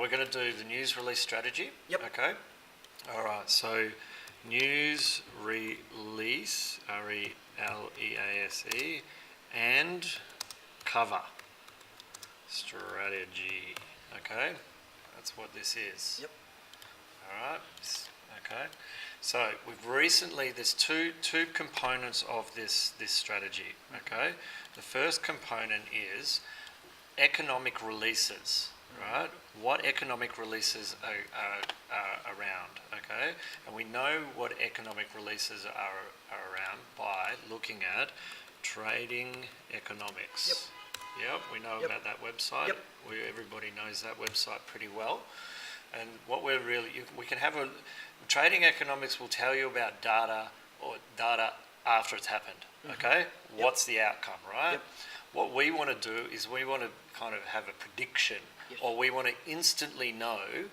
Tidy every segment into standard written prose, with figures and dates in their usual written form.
we're going to do the news release strategy. Yep. Okay. All right. So news release, RELEASE, and cover strategy. Okay. That's what this is. Yep. All right. Okay. So there's two components of this strategy. Okay. The first component is economic releases. Right. What economic releases are around? Okay. And we know what economic releases are around by looking at Trading Economics. Yep. We know about that website. Yep. Everybody knows that website pretty well. And what we can have Trading Economics will tell you about data after it's happened. Okay, what's the outcome, right? Yep. What we want to do is we want to kind of have a prediction, or we want to instantly know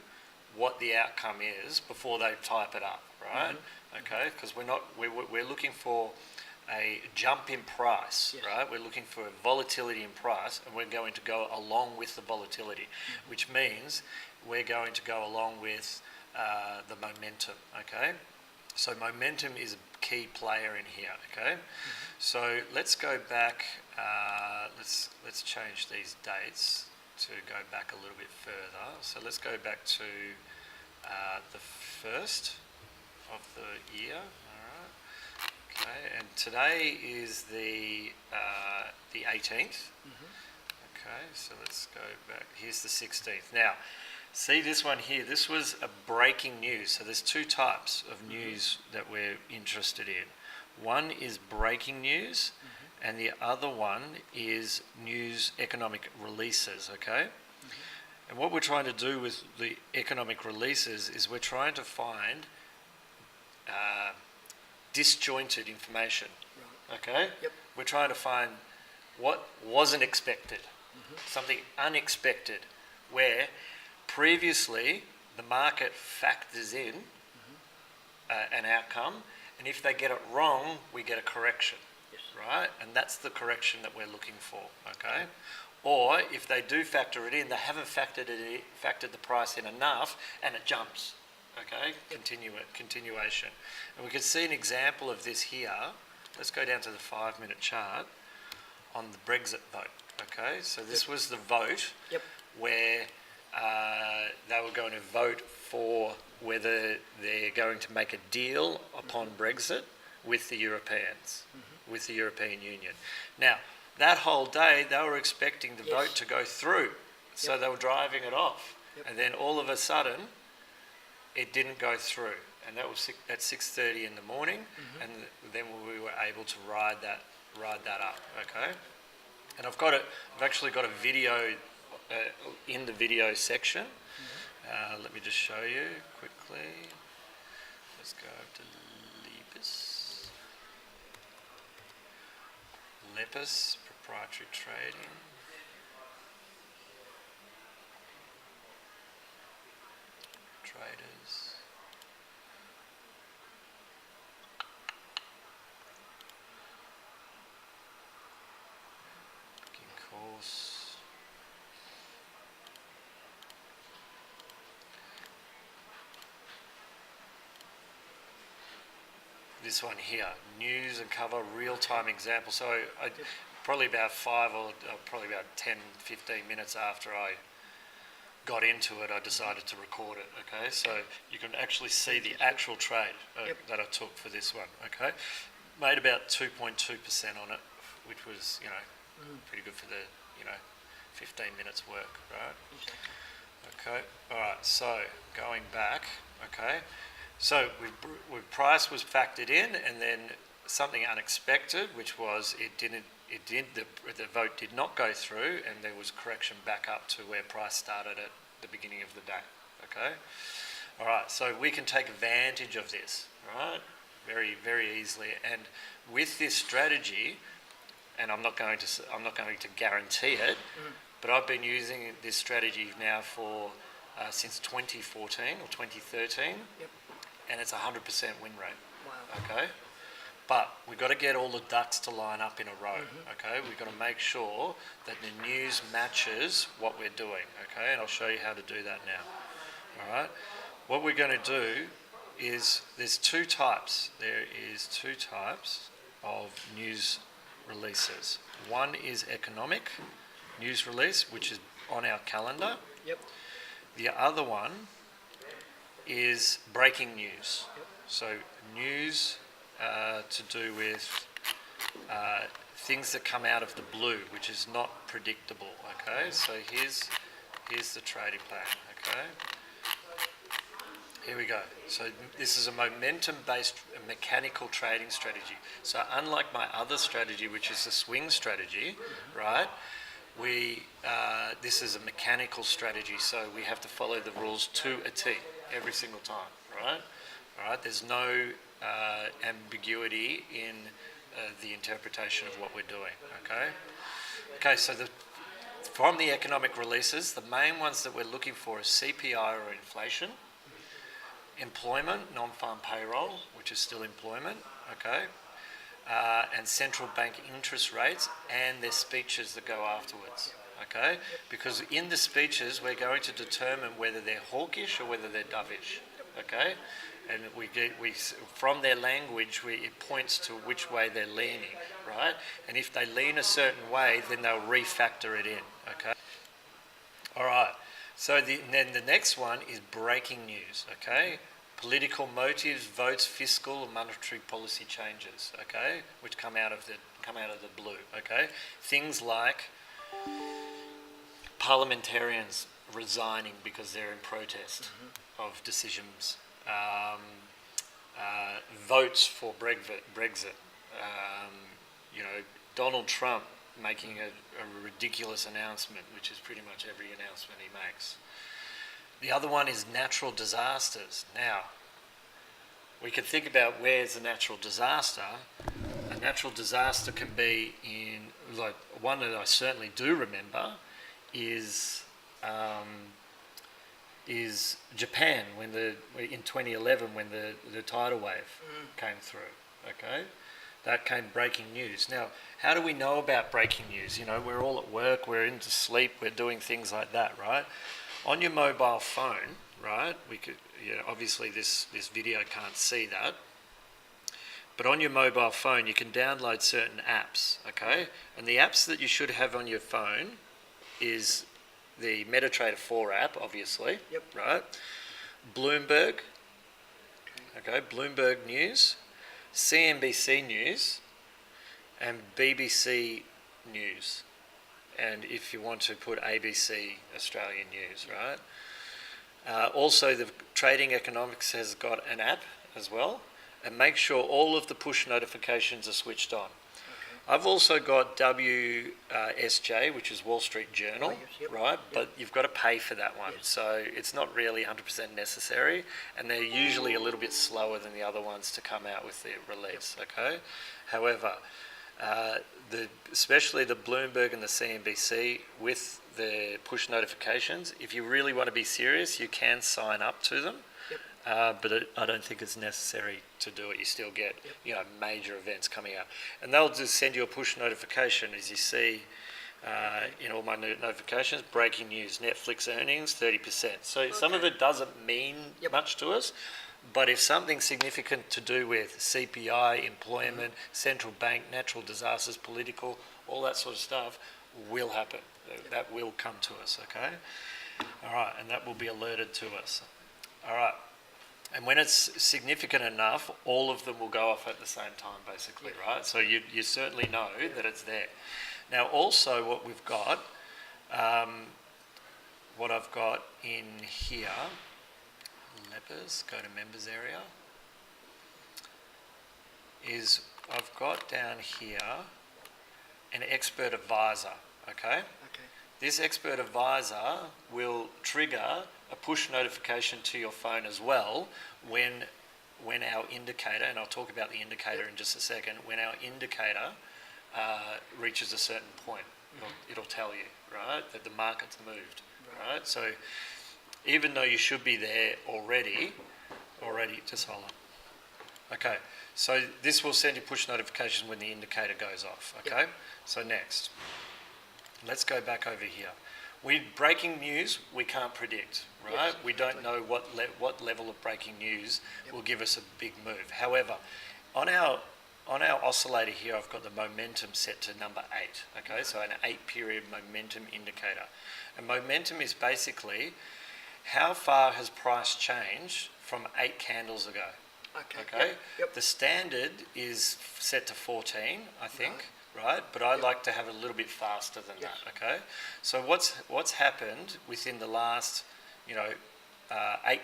what the outcome is before they type it up, right? Okay, because we're looking for a jump in price, right? We're looking for a volatility in price, and we're going to go along with the volatility, which means we're going to go along with the momentum, okay? So momentum is a key player in here, okay? So let's go back, let's change these dates to go back a little bit further. So let's go back to the 1st of the year, all right? Okay, and today is the 18th. Okay, so let's go back. Here's the 16th. Now, see this one here. This was a breaking news. So there's two types of news that we're interested in. One is breaking news, and the other one is news economic releases. Okay, and what we're trying to do with the economic releases is we're trying to find disjointed information. Okay, we're trying to find what wasn't expected, something unexpected, where previously the market factors in an outcome, and if they get it wrong, we get a correction, right? And that's the correction that we're looking for, okay? Or if they do factor it in, they haven't factored the price in enough, and it jumps, okay? Continuation. And we can see an example of this here. Let's go down to the 5-minute chart on the Brexit vote, okay? So this was the vote where they were going to vote for whether they're going to make a deal upon Brexit with the Europeans, with the European Union. Now, that whole day, they were expecting the vote to go through, so they were driving it off. And then all of a sudden, it didn't go through. And that was at 6:30 in the morning, and then we were able to ride that up, okay? And I've actually got a video in the video section. Let me just show you quickly. Let's go to Lepus proprietary trading. Traders. Booking course. This one here, news and cover real-time example. So probably about 10, 15 minutes after I got into it, I decided to record it, okay? So you can actually see the actual trade that I took for this one, okay? Made about 2.2% on it, which was, pretty good for the, 15 minutes work, right? Okay, all right, so going back, okay? So price was factored in, and then something unexpected, which was the vote did not go through, and there was correction back up to where price started at the beginning of the day. Okay, all right. So we can take advantage of this, right? Very, very easily. And with this strategy, and I'm not going to guarantee it, but I've been using this strategy now for since 2014 or 2013. And it's 100% win rate. Wow. Okay, But we've got to get all the ducks to line up in a row, okay? We've got to make sure that the news matches what we're doing, okay? And I'll show you how to do that now, all right? What we're going to do is there's two types. There is two types of news releases. One is economic news release, which is on our calendar. Yep. The other one is breaking news. Yep. So news to do with things that come out of the blue, which is not predictable. Okay, so here's the trading plan. Okay, here we go. So this is a momentum-based mechanical trading strategy. So unlike my other strategy, which is the swing strategy, right? This is a mechanical strategy, so we have to follow the rules to a T every single time, right? All right. There's no ambiguity in the interpretation of what we're doing. Okay. Okay. So from the economic releases, the main ones that we're looking for is CPI or inflation, employment, non-farm payroll, which is still employment. Okay. And central bank interest rates and their speeches that go afterwards, okay? Because in the speeches, we're going to determine whether they're hawkish or whether they're dovish, okay? And from their language, it points to which way they're leaning, right? And if they lean a certain way, then they'll refactor it in, okay? All right. So then the next one is breaking news, okay? Political motives, votes, fiscal and monetary policy changes, okay, which come out of the blue, okay. Things like parliamentarians resigning because they're in protest of decisions, votes for Brexit, Donald Trump making a ridiculous announcement, which is pretty much every announcement he makes. The other one is natural disasters. Now, we can think about where's a natural disaster. A natural disaster can be like one that I certainly do remember is Japan in 2011 when the tidal wave came through. Okay, that came breaking news. Now, how do we know about breaking news? You know, we're all at work, we're into sleep, we're doing things like that, right? On your mobile phone, right, obviously this video can't see that, but on your mobile phone you can download certain apps, okay? And the apps that you should have on your phone is the MetaTrader 4 app, obviously, right? Bloomberg, okay, Bloomberg News, CNBC News, and BBC News. And if you want to put ABC Australian News, right? Also, the Trading Economics has got an app as well, and make sure all of the push notifications are switched on. Okay. I've also got WSJ, which is Wall Street Journal, right? Yep. But you've got to pay for that one, so it's not really 100% necessary, and they're usually a little bit slower than the other ones to come out with their release, okay? However, especially the Bloomberg and the CNBC with the push notifications, if you really want to be serious, you can sign up to them, but I don't think it's necessary to do it. You still get major events coming out, and they'll just send you a push notification, as you see in all my notifications. Breaking news: Netflix earnings 30%. So some of it doesn't mean much to us. But if something significant to do with CPI, employment, central bank, natural disasters, political, all that sort of stuff will happen. That will come to us, okay? All right, and that will be alerted to us. All right. And when it's significant enough, all of them will go off at the same time, basically, right? So you certainly know that it's there. Now, also what we've got, what I've got in here, Lepers, go to members area, is I've got down here an expert advisor, okay? This expert advisor will trigger a push notification to your phone as well when our indicator, and I'll talk about the indicator in just a second, when our indicator reaches a certain point, it'll tell you, right, that the market's moved, right? So even though you should be there already, just hold on. Okay, so this will send you push notifications when the indicator goes off, okay? Yep. So next, let's go back over here. Breaking news, we can't predict, right? Yes, we don't know what level of breaking news will give us a big move. However, on our oscillator here, I've got the momentum set to number 8, okay? So an 8-period momentum indicator. And momentum is basically how far has price changed from 8 candles ago. Okay. Yep. The standard is set to 14, I think, right? But I like to have it a little bit faster than that. Okay. So what's happened within the last, 8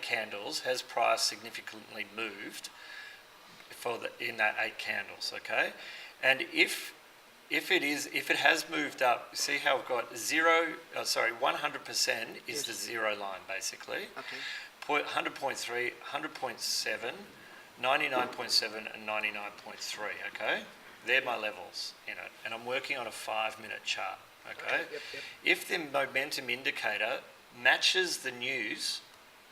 candles? Has price significantly moved in that 8 candles? Okay. And if it has moved up, see how I've got 100% is the zero line basically. Okay. 100.3, 100.7, 99.7 and 99.3, okay? They're my levels in it. And I'm working on a 5-minute chart, okay? Yep. If the momentum indicator matches the news,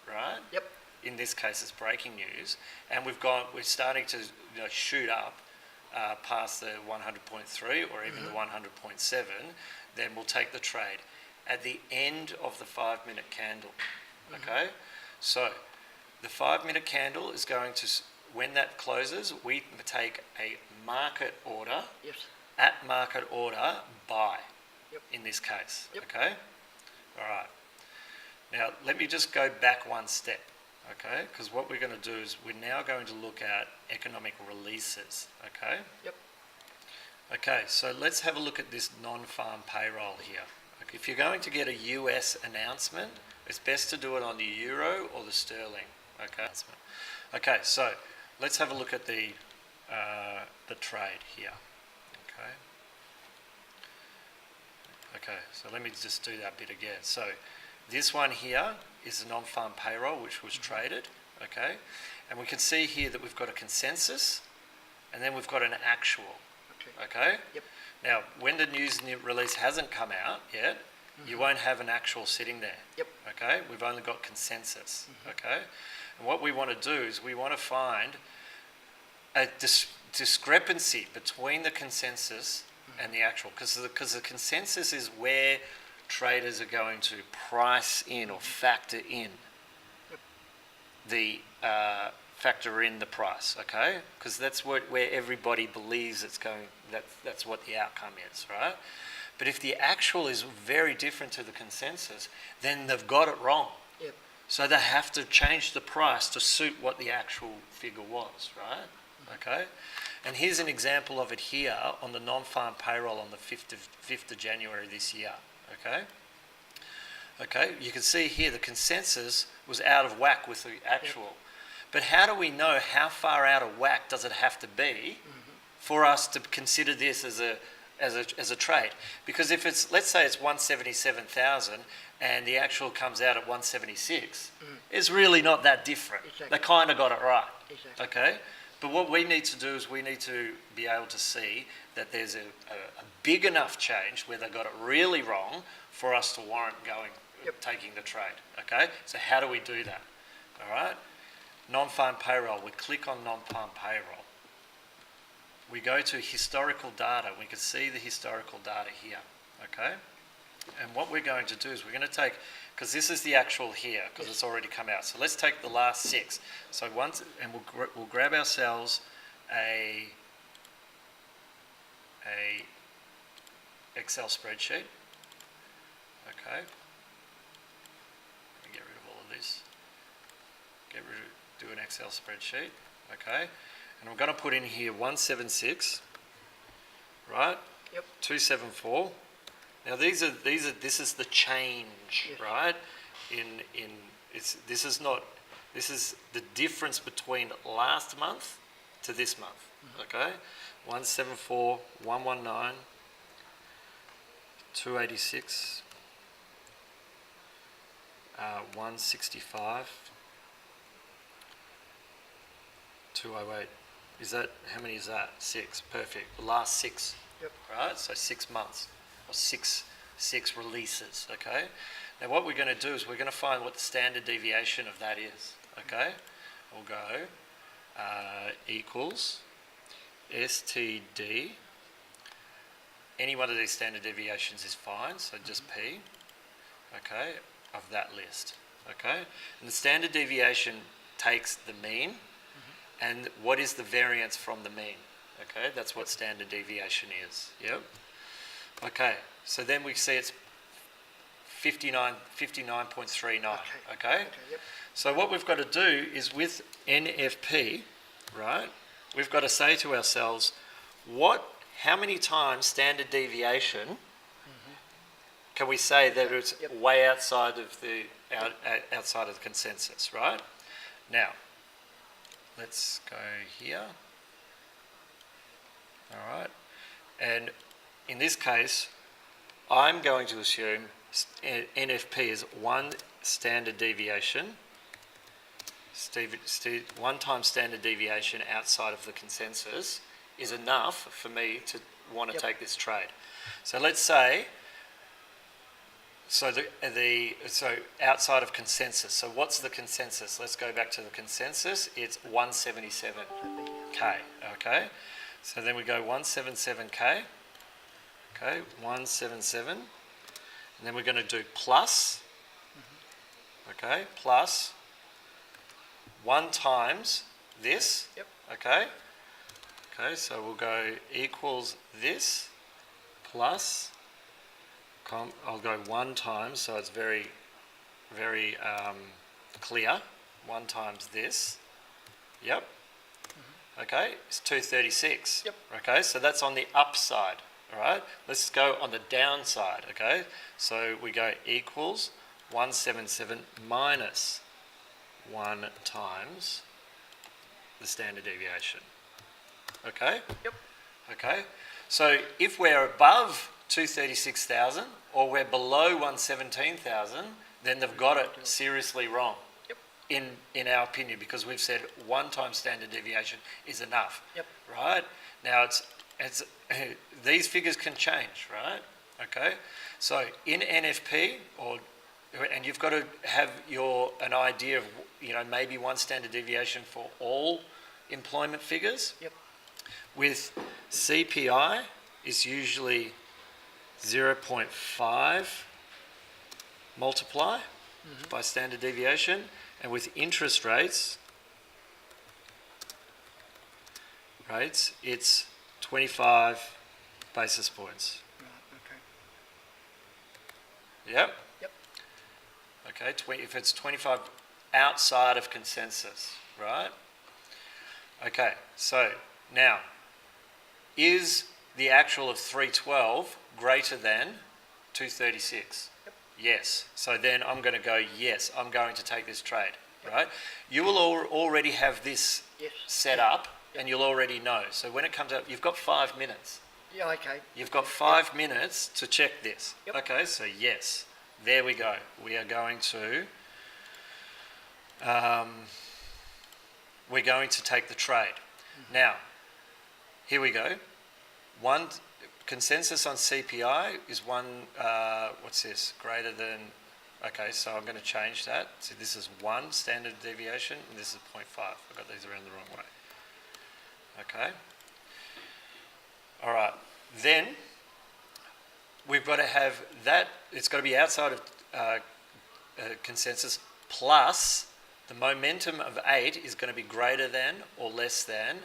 right? Yep. In this case, it's breaking news, and we're starting to shoot up past the 100.3 or even the 100.7, then we'll take the trade at the end of the 5-minute candle, okay? So the 5-minute candle is going to, when that closes, we take a market order. Yes. At market order, buy. Yep. In this case. Yep. Okay. All right. Now let me just go back one step. Okay, because what we're going to do is we're now going to look at economic releases. Okay. Yep. Okay. So let's have a look at this non-farm payroll here. Okay, if you're going to get a US announcement, it's best to do it on the euro or the sterling. Okay. Okay. So let's have a look at the trade here. Okay. Okay. So let me just do that bit again. So this one here is the non-farm payroll, which was traded. Okay. And we can see here that we've got a consensus, and then we've got an actual. Okay. Yep. Now, when the news release hasn't come out yet, you won't have an actual sitting there. Yep. Okay. We've only got consensus. Okay. And what we want to do is we want to find a discrepancy between the consensus and the actual, because the consensus is where traders are going to price in or factor in the price, okay? Because that's where everybody believes it's going. That's what the outcome is, right? But if the actual is very different to the consensus, then they've got it wrong. Yep. So they have to change the price to suit what the actual figure was, right? Okay. And here's an example of it here on the non-farm payroll on the 5th of January this year. Okay. Okay. You can see here the consensus was out of whack with the actual. Yep. But how do we know how far out of whack does it have to be for us to consider this as a trade? Because if it's, let's say it's 177,000 and the actual comes out at 176, it's really not that different. Exactly. They kind of got it right. Exactly. Okay? But what we need to do is we need to be able to see that there's a big enough change where they got it really wrong for us to warrant taking the trade. Okay? So how do we do that? All right? Non-farm payroll. We click on non-farm payroll. We go to historical data. We can see the historical data here. Okay? And what we're going to do is we're going to take, because this is the actual here, because it's already come out. So let's take the last 6. So and we'll grab ourselves a Excel spreadsheet. Okay. Let me get rid of all of this. Do an Excel spreadsheet. Okay. And we're going to put in here 176, right? Yep. 274. Now this is the change, right? This is the difference between last month to this month. Okay? 174, 119, 286, 165, 208. Is that, how many is that? 6. Perfect. The last 6. Yep. Right? So 6 months. Or six releases, okay? Now what we're going to do is we're going to find what the standard deviation of that is, okay? We'll go equals STD. Any one of these standard deviations is fine, so just P, okay, of that list, okay? And the standard deviation takes the mean, and what is the variance from the mean, okay? That's what standard deviation is, yep? Okay, so then we see it's 59.39, okay? Yep. So what we've got to do is with NFP, right, we've got to say to ourselves, how many times standard deviation can we say that it's way outside of the outside of the consensus, right? Now, let's go here. All right, and in this case, I'm going to assume NFP is one standard deviation, one time standard deviation outside of the consensus is enough for me to want to take this trade. So let's say, so outside of consensus. So what's the consensus? Let's go back to the consensus. It's 177K. Okay. So then we go 177K. Okay, 177. And then we're going to do plus. Okay, plus 1 times this. Yep. Okay. Okay, so we'll go equals this plus, I'll go 1 times, so it's very, very clear. 1 times this. Yep. Okay, it's 236. Yep. Okay, so that's on the upside. All right, let's go on the downside. Okay, so we go equals 177 minus 1 times the standard deviation. Okay? Yep. Okay. So if we're above 236,000 or we're below 117,000, then they've got it seriously wrong. Yep. In our opinion, because we've said 1 time standard deviation is enough. Yep. Right? Now it's these figures can change, right? Okay. So in NFP and you've got to have an idea of maybe 1 standard deviation for all employment figures. Yep. With CPI is usually 0.5 multiply by standard deviation, and with interest rates, it's 25 basis points. Right, okay. Yep. Yep. Okay, if it's 25 outside of consensus, right? Okay, so now, is the actual of 312 greater than 236? Yep. Yes. So then I'm going to go, yes, I'm going to take this trade, right? You will already have this set up, and you'll already know. So when it comes up, you've got 5 minutes. Yeah, okay. You've got 5 minutes to check this. Yep. Okay, so yes, there we go. We are going to... we're going to take the trade. Now, here we go. One consensus on CPI is what's this? Greater than, okay, so I'm going to change that. So this is 1 standard deviation, and this is 0.5. I got these around the wrong way. Okay. All right. Then we've got to have that, it's got to be outside of consensus, plus the momentum of 8 is going to be greater than or less than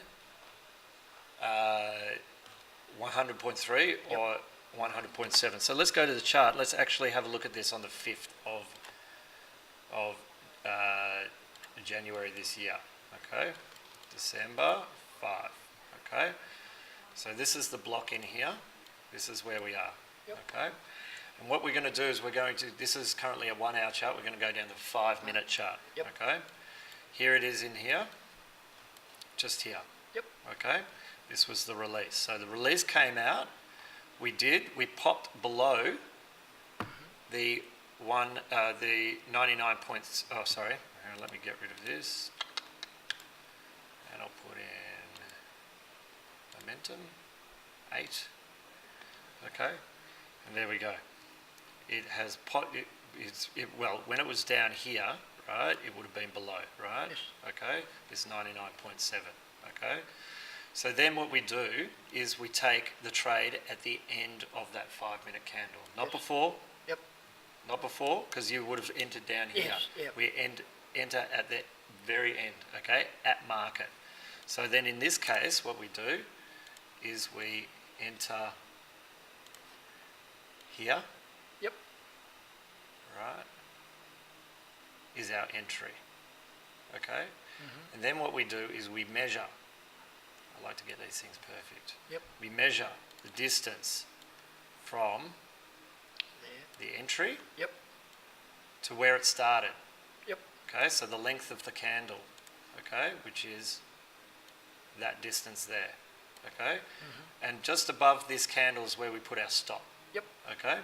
100.3 or 100.7. So let's go to the chart. Let's actually have a look at this on the 5th of January this year. Okay, December 5. Okay, so this is the block in here. This is where we are. Yep. Okay, and what we're going to do is this is currently a 1 hour chart. We're going to go down the 5 minute chart. Yep. Okay, here it is in here, just here. Yep. Okay, this was the release. So the release came out. We popped below the 99 points. Oh, sorry. Let me get rid of this. And I'll put in momentum 8. Okay, and there we go. It has well, when it was down here, right, it would have been below, right? Yes. Okay, it's 99.7, okay? So then what we do is we take the trade at the end of that 5-minute candle, not Yes. before, Yep. not before, because you would have entered down here. Yes, yep. We enter at the very end, okay, at market. So then in this case, what we do is we enter here, Yep. right, is our entry, okay? Mm-hmm. And then what we do is we measure. I like to get these things perfect. Yep. We measure the distance from There. the entry Yep. to where it started. Yep. Okay, so the length of the candle, okay, which is that distance there, okay? And just above this candle is where we put our stop, Yep. okay?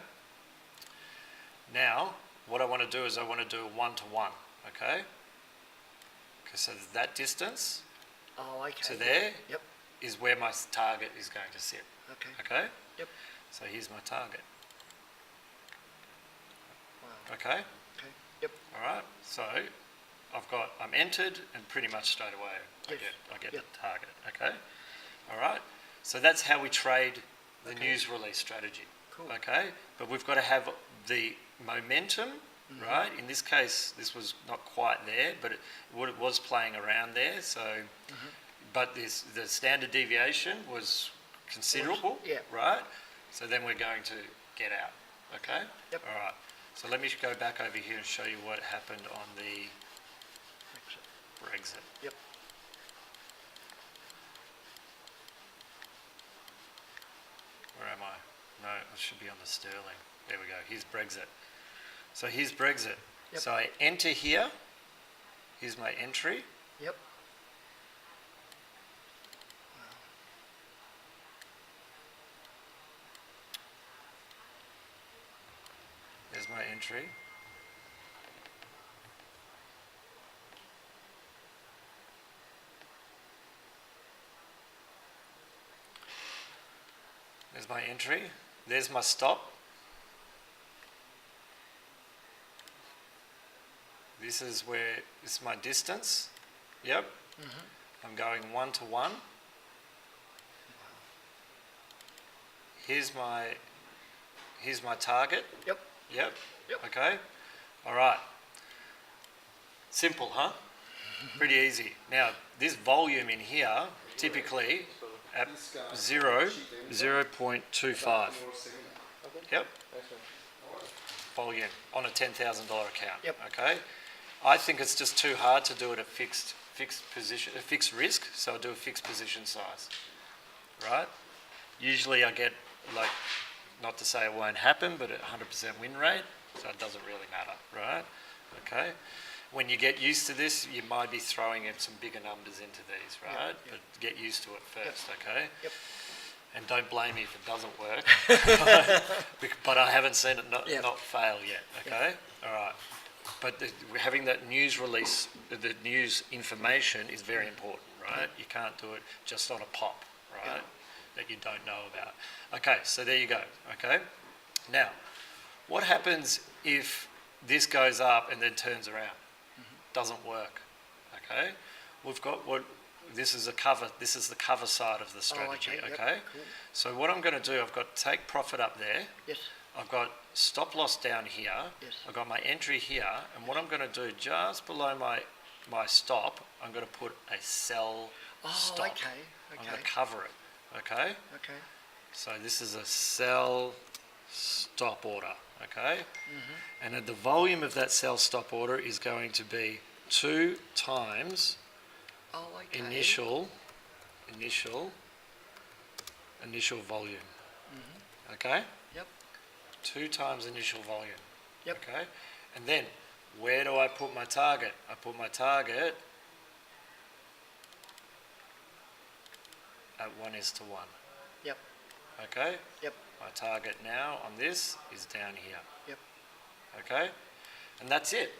Now, what I want to do is I want to do a 1-to-1, okay? Okay, so that distance Oh, okay. to there Yep. is where my target is going to sit, Okay. okay? Yep. So here's my target, Wow. okay? Okay. Yep. All right, so I'm entered, and pretty much straight away Yes. I get Yep. the target, okay? All right, so that's how we trade the Okay. news release strategy, Cool. okay? But we've got to have the momentum, right? In this case, this was not quite there, but it was playing around there, so, but the standard deviation was considerable, Yeah. right? So then we're going to get out, okay? Yep. All right. So let me go back over here and show you what happened on the Brexit. Yep. Where am I? No, it should be on the sterling. There we go. Here's Brexit. So here's Brexit. Yep. So I enter here. Here's my entry. Yep. There's my entry. There's my entry. There's my stop. This is where it's my distance. Yep. I'm going 1-to-1. Here's my target. Yep. Yep. Yep. Okay. All right. Simple, huh? Pretty easy. Now, this volume in here, typically at 0.25. Yep. Volume on a $10,000 account. Yep. Okay. I think it's just too hard to do it at fixed position, a fixed risk. So I do a fixed position size. Right. Usually I get, like, not to say it won't happen, but a 100% win rate. So it doesn't really matter. Right. Okay. When you get used to this, you might be throwing in some bigger numbers into these, right? Yep. But get used to it first, Yep. okay? Yep. And don't blame me if it doesn't work. But I haven't seen it Yep. not fail yet, okay? All right. But having that news release, the news information is very important, right? You can't do it just on a pop, right? Yep. That you don't know about. Okay, so there you go, okay? Now, what happens if this goes up and then turns around? Doesn't work, okay? We've got this is the cover side of the strategy, okay, yep, okay? cool. So what I'm going to do, I've got take profit up there, Yes. I've got stop loss down here, Yes. I've got my entry here, and what I'm going to do just below my stop, I'm going to put a sell Oh, stop. okay. I'm Okay. going to cover it, okay? Okay. So this is a sell stop order, okay? And the volume of that sell stop order is going to be 2 times Oh, okay. initial volume, okay? Yep. 2 times initial volume, Yep. okay? And then where do I put my target? I put my target at 1:1, Yep. okay? Yep. My target now on this is down here. Yep. Okay? And that's it.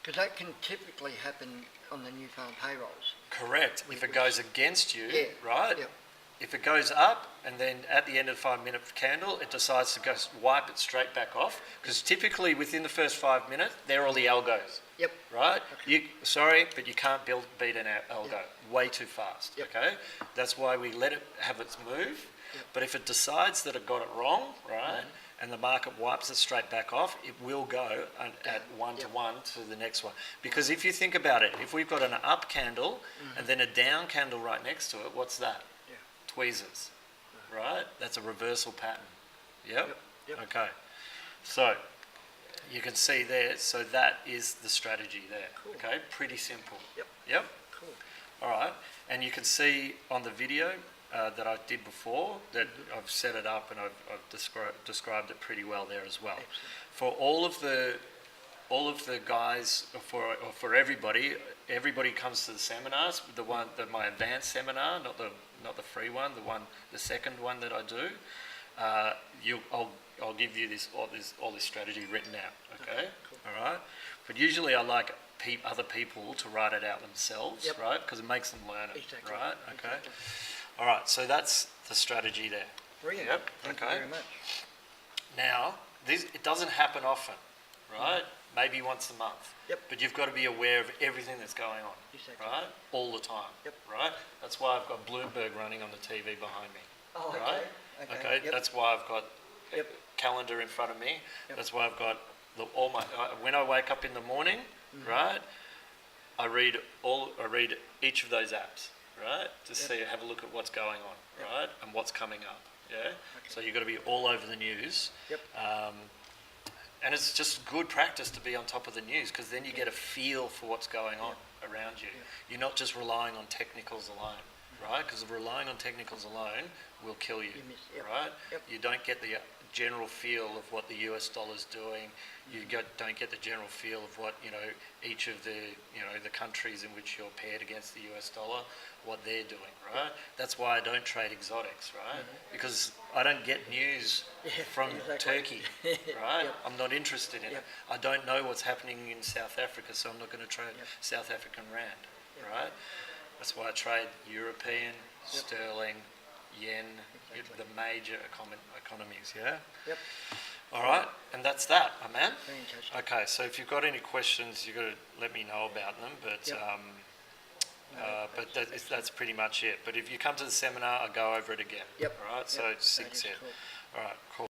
Because that can typically happen on the new farm payrolls. Correct. If it goes against you, Yeah. right? Yep. if it goes up and then at the end of the 5 minute candle, it decides to go wipe it straight back off, because typically within the first 5 minutes, they're all the algos, Yep. right? Okay. Sorry, but you can't beat an algo way too fast, Yep. okay? That's why we let it have its move. Yep. But if it decides that it got it wrong, right, and the market wipes it straight back off, it will go at one to one to the next one. Because if you think about it, if we've got an up candle and then a down candle right next to it, what's that? Yeah. Tweezers, right? That's a reversal pattern. Yep? Yep. Okay. So you can see there, so that is the strategy there. Cool. Okay, pretty simple. Yep. Yep? Cool. All right, and you can see on the video that I did before that I've set it up and I've described it pretty well there as well. Excellent. For all of the guys, for everybody comes to the seminars. My advanced seminar, not the free one, the second one that I do. I'll give you all this strategy written out. Okay, cool. All right. But usually I like other people to write it out themselves, Yep. right? Because it makes them learn it, Exactly. right? Okay. Exactly. All right. So that's the strategy there. Brilliant. Yep. Thank Okay. you very much. Now, it doesn't happen often, right? Maybe once a month. Yep. But you've got to be aware of everything that's going on, Exactly. right? All the time, Yep. right? That's why I've got Bloomberg running on the TV behind me, Oh, okay. right? Okay. Yep. That's why I've got a Yep. calendar in front of me. Yep. That's why I've got all my. When I wake up in the morning, Mm-hmm. right? I read each of those apps, right? To see, have a look at what's going on, Yep. right, and what's coming up. Yeah. So you've got to be all over the news. Yep. And it's just good practice to be on top of the news, because then you get a feel for what's going on around you. You're not just relying on technicals alone, right? Because relying on technicals alone will kill you, Yep. right? Yep. You don't get the general feel of what the US dollar's doing. You don't get the general feel of what, each of the countries in which you're paired against the US dollar, what they're doing, right? That's why I don't trade exotics, right? Because I don't get news from exactly. Turkey, right? Yep. I'm not interested in it. Yep. I don't know what's happening in South Africa, so I'm not going to trade Yep. South African rand, Yep. right? That's why I trade European, sterling, yen, Exactly. the major economies, yeah? Yep. All right, and that's that, my man. Fantastic. Okay, so if you've got any questions, you've got to let me know about them, but Yep. that's pretty much it. But if you come to the seminar, I'll go over it again. Yep. All right, so Yep. sink That is in. cool. All right, cool.